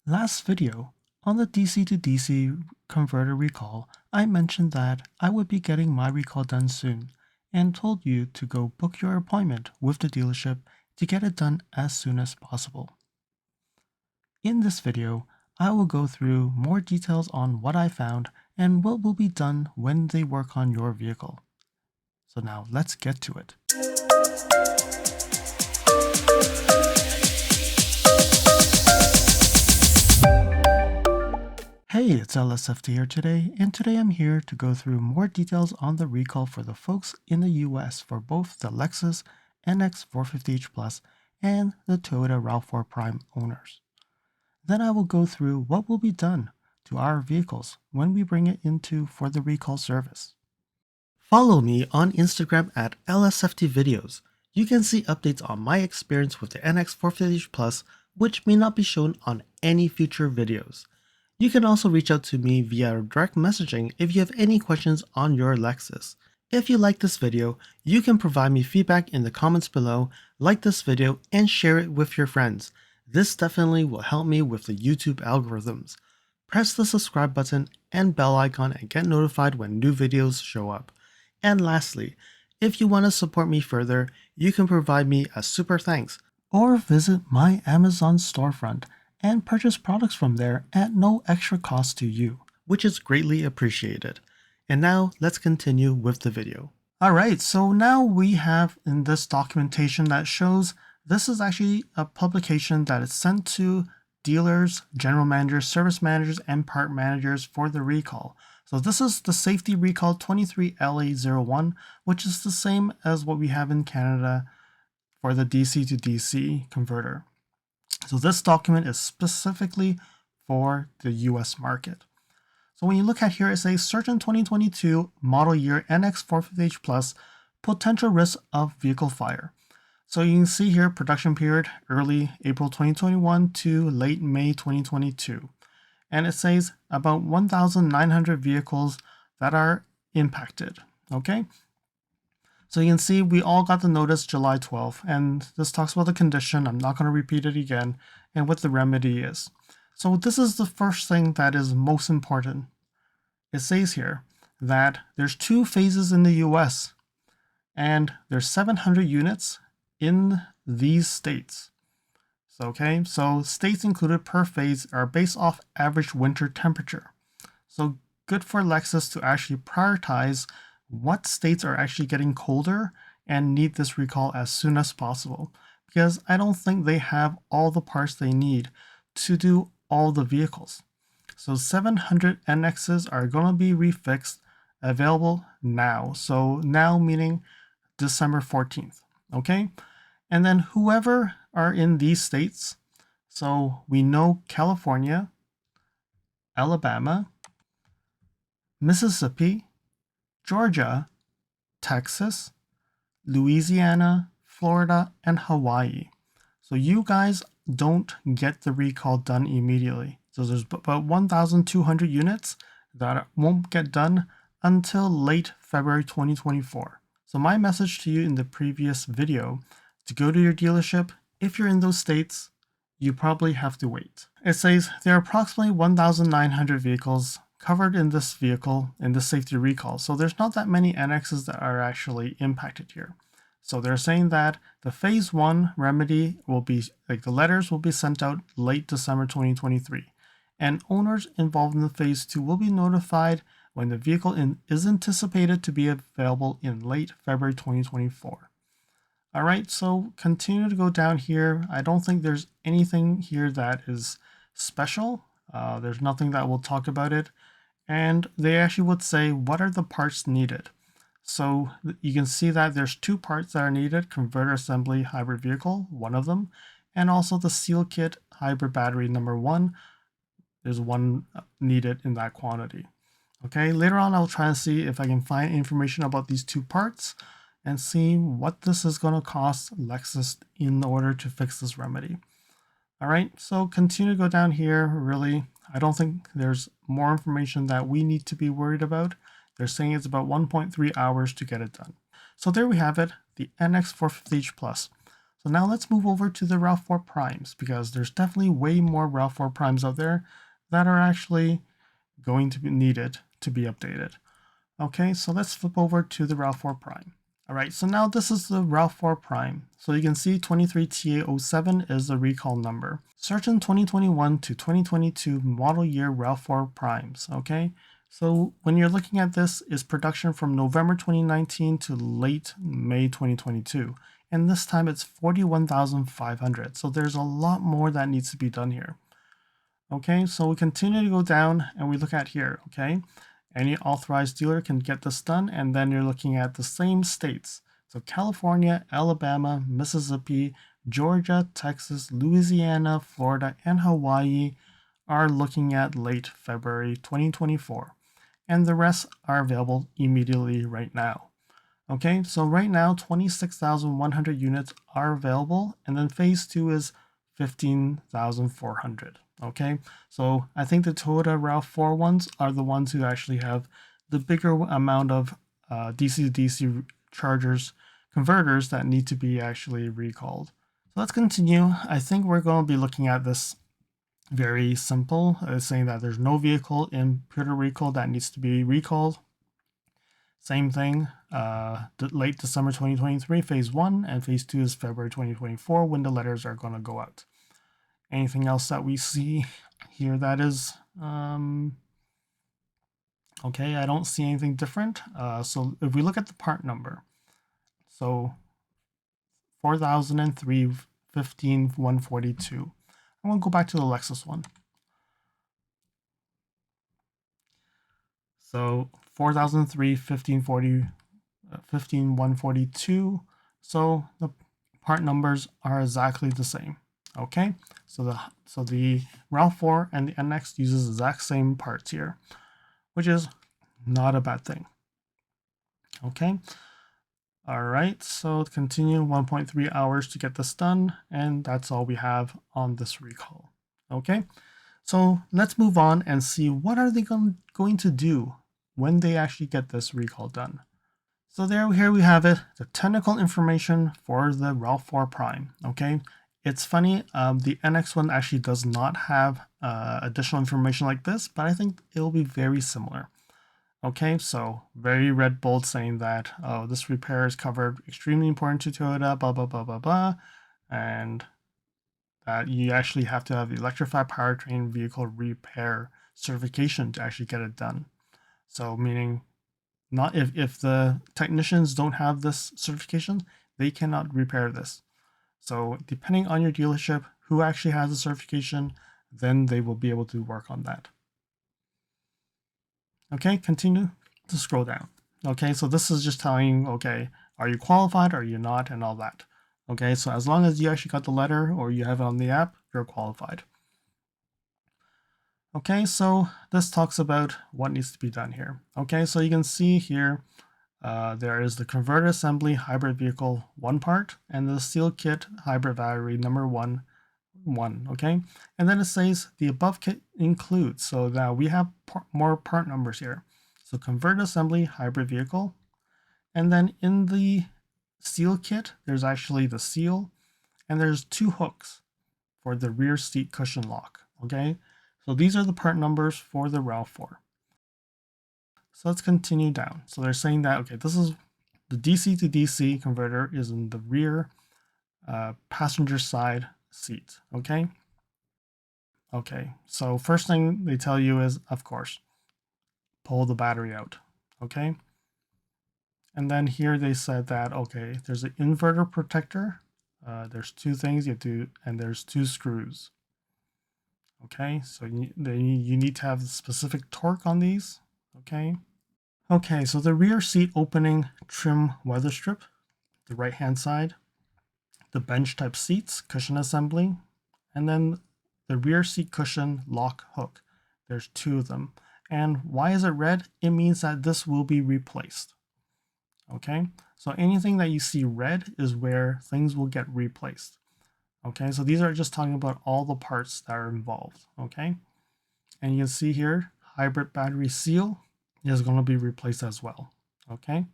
Last video, on the DC to DC converter recall, I mentioned that I would be getting my recall done soon and told you to go book your appointment with the dealership to get it done as soon as possible. In this video, I will go through more details on what I found and what will be done when they work on your vehicle. So now let's get to it. Hey, it's LSFT here today, and today I'm here to go through more details on the recall for the folks in the US for both the Lexus NX450h Plus and the Toyota RAV4 Prime owners. Then I will go through what will be done to our vehicles when we bring it into for the recall service. Follow me on Instagram at LSFT Videos. You can see updates on my experience with the NX450h Plus, which may not be shown on any future videos. You can also reach out to me via direct messaging if you have any questions on your Lexus. If you like this video, you can provide me feedback in the comments below, like this video, and share it with your friends. This definitely will help me with the YouTube algorithms. Press the subscribe button and bell icon and get notified when new videos show up. And lastly, if you want to support me further, you can provide me a super thanks or visit my Amazon storefront and purchase products from there at no extra cost to you, which is greatly appreciated. And now let's continue with the video. Alright, so now we have in this documentation that shows this is actually a publication that is sent to dealers, general managers, service managers, and part managers for the recall. So this is the safety recall 23LA01, which is the same as what we have in Canada for the DC to DC converter. So this document is specifically for the US market. So when you look at here, it says certain 2022 model year NX450h Plus potential risk of vehicle fire. So you can see here production period early April 2021 to late May 2022. And it says about 1,900 vehicles that are impacted. Okay. So you can see we all got the notice July 12th, and this talks about the condition. I'm not going to repeat it again, and what the remedy is. So this is the first thing that is most important. It says here that there's 2 phases in the US, and there's 700 units in these states. So states included per phase are based off average winter temperature. So good for Lexus to actually prioritize what states are actually getting colder and need this recall as soon as possible, because I don't think they have all the parts they need to do all the vehicles. So 700 NXs are going to be refixed, available now. So now meaning December 14th. Okay. And then whoever are in these states, so we know California, Alabama, Mississippi, Georgia, Texas, Louisiana, Florida, and Hawaii. So you guys don't get the recall done immediately. So there's about 1,200 units that won't get done until late February 2024. So my message to you in the previous video, to go to your dealership, if you're in those states, you probably have to wait. It says there are approximately 1,900 vehicles covered in this vehicle in the safety recall. So there's not that many NXs that are actually impacted here. So they're saying that the phase 1 remedy will be, like the letters will be sent out late December 2023. And owners involved in the phase 2 will be notified when the vehicle is anticipated to be available in late February 2024. All right, so continue to go down here. I don't think there's anything here that is special. There's nothing that will talk about it. And they actually would say, what are the parts needed? So you can see that there's 2 parts that are needed: converter assembly hybrid vehicle, one of them, and also the seal kit hybrid battery number 1. There's 1 needed in that quantity. Okay, later on I'll try and see if I can find information about these 2 parts and see what this is going to cost Lexus in order to fix this remedy. All right, so continue to go down here. Really, I don't think there's more information that we need to be worried about. They're saying it's about 1.3 hours to get it done. So there we have it, the NX450h Plus. So now let's move over to the RAV4 Primes, because there's definitely way more RAV4 Primes out there that are actually going to be needed to be updated. Okay, so let's flip over to the RAV4 Prime. All right, so now this is the RAV4 Prime. So you can see 23TA07 is the recall number. Certain 2021 to 2022 model year RAV4 Primes, okay? So when you're looking at this, is production from November 2019 to late May 2022. And this time it's 41,500. So there's a lot more that needs to be done here. Okay, so we continue to go down and we look at here, okay? Any authorized dealer can get this done, and then you're looking at the same states. So California, Alabama, Mississippi, Georgia, Texas, Louisiana, Florida, and Hawaii are looking at late February 2024. And the rest are available immediately right now. Okay, so right now 26,100 units are available, and then phase 2 is 15,400. Okay, so I think the Toyota RAV4 ones are the ones who actually have the bigger amount of DC to DC chargers, converters that need to be actually recalled. So let's continue. I think we're going to be looking at this very simple, saying that there's no vehicle in Puerto Rico that needs to be recalled. Same thing, late December 2023, phase 1, and phase 2 is February 2024 when the letters are going to go out. Anything else that we see here that is, okay, I don't see anything different. So if we look at the part number, so 4003 15142. I'm going to go back to the Lexus one. So 4003 15142. So the part numbers are exactly the same. Okay, so the RAV4 and the NX uses the exact same parts here, which is not a bad thing. Okay, all right, so continue 1.3 hours to get this done, and that's all we have on this recall. Okay, so let's move on and see what are they going to do when they actually get this recall done. So here we have it, the technical information for the RAV4 Prime. Okay, it's funny, the NX one actually does not have additional information like this, but I think it'll be very similar. Okay, so very red bold saying that, oh, this repair is covered, extremely important to Toyota, blah, blah, blah, blah, blah, and that you actually have to have the electrified powertrain vehicle repair certification to actually get it done. So meaning, not if the technicians don't have this certification, they cannot repair this. So depending on your dealership, who actually has the certification, then they will be able to work on that. Okay, continue to scroll down. Okay, so this is just telling you, okay, are you qualified or are you not, and all that. Okay, so as long as you actually got the letter or you have it on the app, you're qualified. Okay, so this talks about what needs to be done here. Okay, so you can see here, there is the converter assembly hybrid vehicle 1 part and the steel kit hybrid battery number 1. Okay, and then it says the above kit includes, so now we have more part numbers here. So converter assembly hybrid vehicle, and then in the steel kit there's actually the seal, and there's 2 hooks for the rear seat cushion lock. Okay, so these are the part numbers for the RAV4. So let's continue down. So they're saying that, okay, this is the DC to DC converter is in the rear passenger side seat. Okay. Okay, so first thing they tell you is, of course, pull the battery out. Okay. And then here they said that, okay, there's an inverter protector. There's 2 things you have to, and there's 2 screws. Okay, so you need to have specific torque on these. Okay. Okay, so the rear seat opening trim weather strip, the right hand side, the bench type seats, cushion assembly, and then the rear seat cushion lock hook. There's 2 of them. And why is it red? It means that this will be replaced. Okay, so anything that you see red is where things will get replaced. Okay, so these are just talking about all the parts that are involved. Okay, and you can see here, hybrid battery seal is going to be replaced as well. Okay,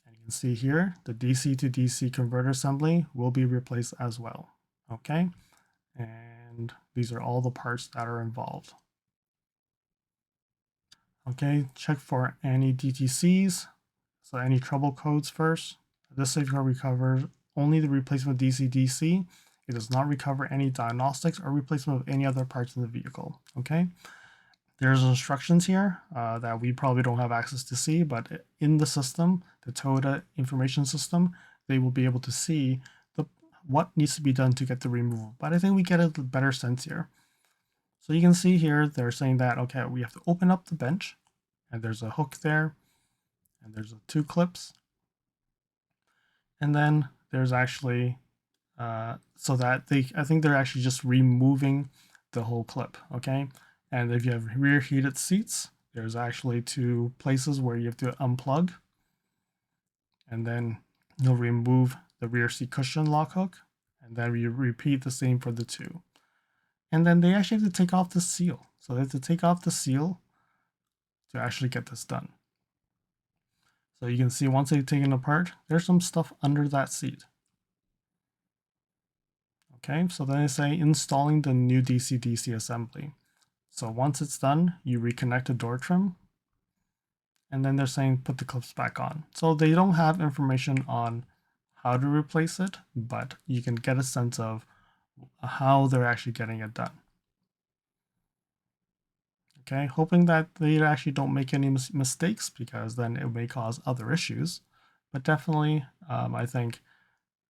and you can see here, the DC to DC converter assembly will be replaced as well. Okay, and these are all the parts that are involved. Okay, check for any DTCs, so any trouble codes first. This safeguard recovers only the replacement DC-DC. It does not recover any diagnostics or replacement of any other parts in the vehicle. Okay, there's instructions here that we probably don't have access to see, but in the system, the Toyota information system, they will be able to see what needs to be done to get the removal. But I think we get a better sense here. So you can see here, they're saying that, okay, we have to open up the bench, and there's a hook there, and there's 2 clips. And then there's actually, so that I think they're actually just removing the whole clip, okay? And if you have rear heated seats, there's actually 2 places where you have to unplug. And then you'll remove the rear seat cushion lock hook, and then you repeat the same for the 2. And then they actually have to take off the seal. So they have to take off the seal to actually get this done. So you can see once they've taken it apart, there's some stuff under that seat. Okay, so then they say installing the new DC-DC assembly. So once it's done, you reconnect the door trim, and then they're saying put the clips back on. So they don't have information on how to replace it, but you can get a sense of how they're actually getting it done. Okay, hoping that they actually don't make any mistakes, because then it may cause other issues. But definitely, I think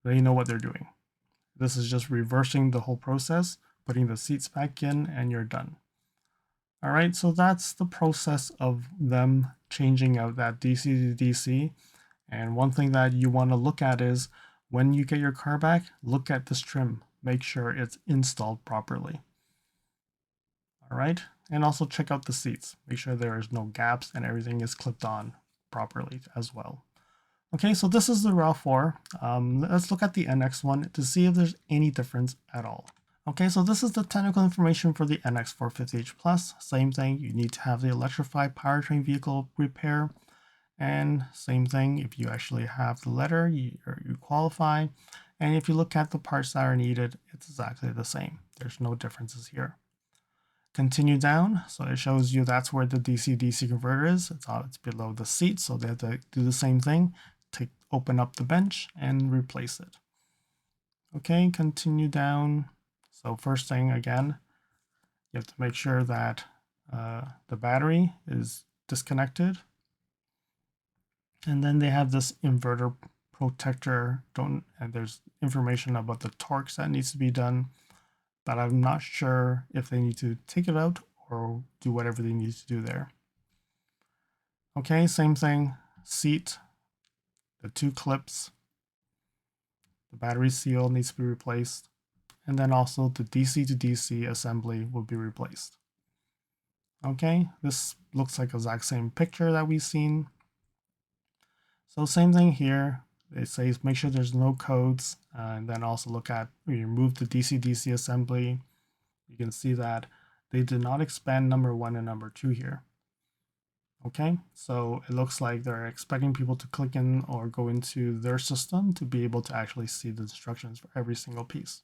they know what they're doing. This is just reversing the whole process, putting the seats back in, and you're done. All right, so that's the process of them changing out that DC to DC. And one thing that you want to look at is when you get your car back, look at this trim. Make sure it's installed properly. All right, and also check out the seats. Make sure there is no gaps and everything is clipped on properly as well. Okay, so this is the RAV4. Let's look at the NX one to see if there's any difference at all. Okay, so this is the technical information for the NX450h Plus. Same thing, you need to have the electrified powertrain vehicle repair. And same thing, if you actually have the letter, you qualify. And if you look at the parts that are needed, it's exactly the same. There's no differences here. Continue down, so it shows you that's where the DC-DC converter is. It's below the seat, so they have to do the same thing. Open up the bench and replace it. Okay, continue down. So first thing, again, you have to make sure that the battery is disconnected. And then they have this inverter protector, and there's information about the torques that needs to be done, but I'm not sure if they need to take it out or do whatever they need to do there. Okay, same thing, seat, the 2 clips, the battery seal needs to be replaced, and then also the DC to DC assembly will be replaced. Okay, this looks like the exact same picture that we've seen. So same thing here. It says make sure there's no codes, and then also look at when you remove the DC-DC assembly. You can see that they did not expand number 1 and number 2 here. Okay, so it looks like they're expecting people to click in or go into their system to be able to actually see the instructions for every single piece.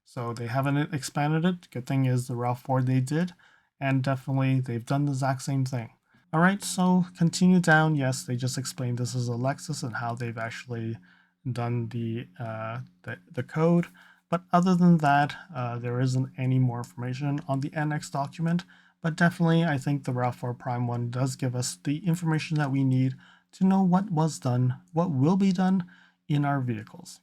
So they haven't expanded it. Good thing is the RAV4 they did, and definitely they've done the exact same thing. All right, so continue down. Yes, they just explained this is a Lexus and how they've actually done the code. But other than that, there isn't any more information on the NX document. But definitely, I think the RAV4 Prime one does give us the information that we need to know what was done, what will be done in our vehicles.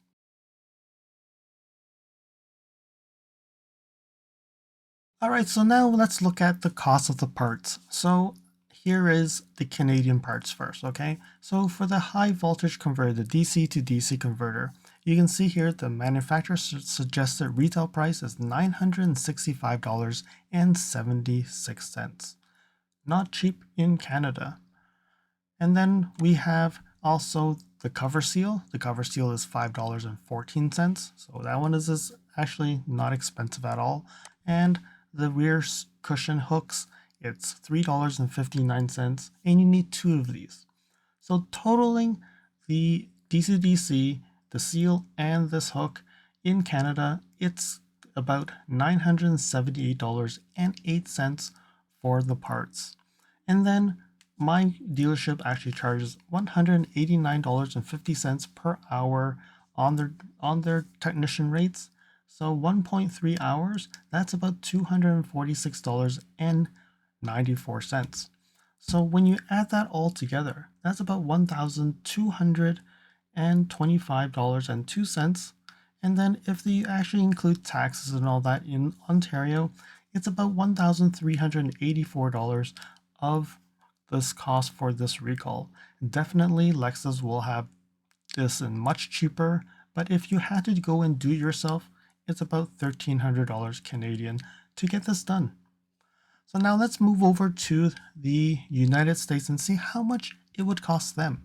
All right, so now let's look at the cost of the parts. So here is the Canadian parts first, okay? So for the high voltage converter, the DC to DC converter, you can see here the manufacturer suggested retail price is $965.76. Not cheap in Canada. And then we have also the cover seal. The cover seal is $5.14. So that one is actually not expensive at all. And the rear cushion hooks, it's $3.59, and you need 2 of these. So totaling the DC-DC, the seal, and this hook in Canada, it's about $978.08 for the parts. And then my dealership actually charges $189.50 per hour on their technician rates. So 1.3 hours, that's about $246.94. So when you add that all together, that's about $1,225.02. And then if you actually include taxes and all that in Ontario, it's about $1,384 of this cost for this recall. Definitely Lexus will have this in much cheaper, but if you had to go and do it yourself, it's about $1,300 Canadian to get this done. So now let's move over to the United States and see how much it would cost them.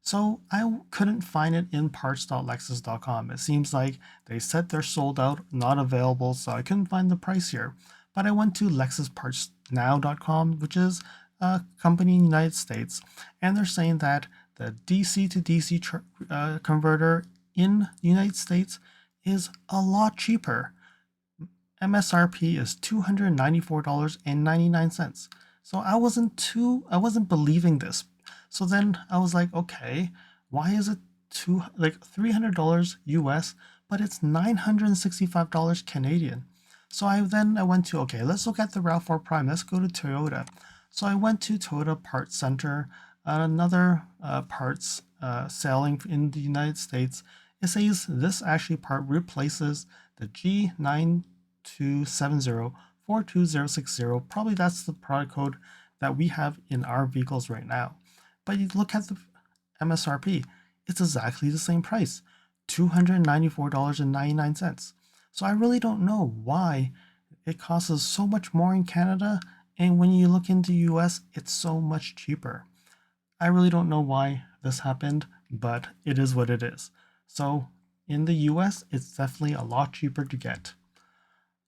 So I couldn't find it in parts.lexus.com. It seems like they said they're sold out, not available, so I couldn't find the price here. But I went to lexuspartsnow.com, which is a company in the United States, and they're saying that the DC to DC converter in the United States is a lot cheaper. MSRP is $294.99. So I wasn't believing this. So then I was like, okay, why is it $300 US, but it's $965 Canadian? So I went to, okay, let's look at the RAV4 Prime. Let's go to Toyota. So I went to Toyota Parts Center, another parts selling in the United States. It says this actually part replaces the G9270-42060. Probably that's the product code that we have in our vehicles right now. But you look at the MSRP, it's exactly the same price, $294.99. So I really don't know why it costs so much more in Canada, and when you look into US, it's so much cheaper. I really don't know why this happened, but it is what it is. So in the US, it's definitely a lot cheaper to get.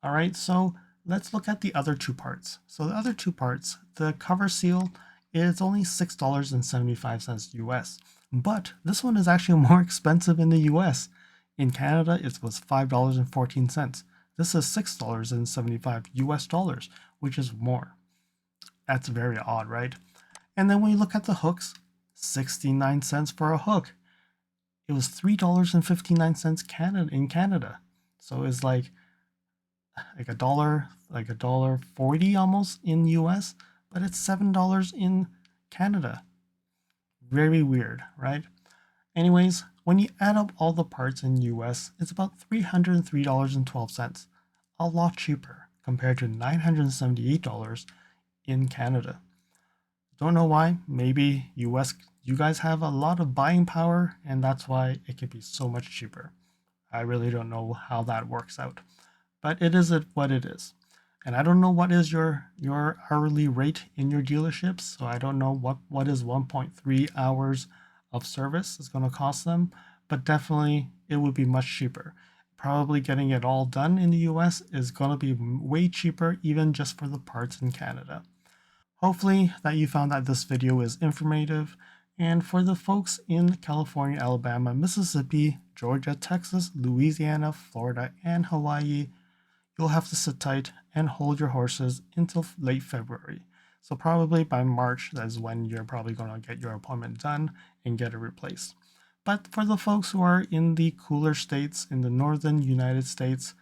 All right, so let's look at the other two parts. So the other two parts, the cover seal is only $6.75 US, but this one is actually more expensive in the US. In Canada, it was $5.14. This is $6.75 US dollars, which is more. That's very odd, right? And then when you look at the hooks, 69 cents for a hook. It was $3.59 in Canada. So it's like a dollar, like $1.40 almost in US, but it's $7 in Canada. Very weird, right? Anyways, when you add up all the parts in US, it's about $303.12. A lot cheaper compared to $978 in Canada. Don't know why. Maybe US, you guys have a lot of buying power, and that's why it can be so much cheaper. I really don't know how that works out, but it is what it is. And I don't know what is your hourly rate in your dealerships, so I don't know what is 1.3 hours of service is going to cost them, but definitely it would be much cheaper. Probably getting it all done in the US is going to be way cheaper, even just for the parts in Canada. Hopefully that you found that this video is informative, and for the folks in California, Alabama, Mississippi, Georgia, Texas, Louisiana, Florida, and Hawaii, you'll have to sit tight and hold your horses until late February. So probably by March, that's when you're probably going to get your appointment done and get it replaced. But for the folks who are in the cooler states in the northern United States,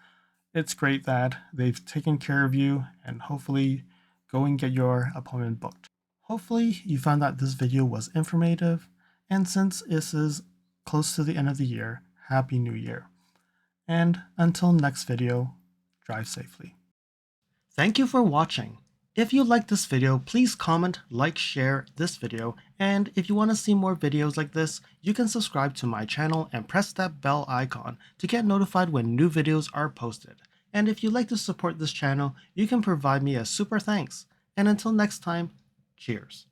it's great that they've taken care of you, and hopefully go and get your appointment booked. Hopefully you found that this video was informative, and since this is close to the end of the year, Happy New Year. And until next video, drive safely. Thank you for watching. If you liked this video, please comment, like, share this video, and if you want to see more videos like this, you can subscribe to my channel and press that bell icon to get notified when new videos are posted. And if you'd like to support this channel, you can provide me a super thanks. And until next time, cheers.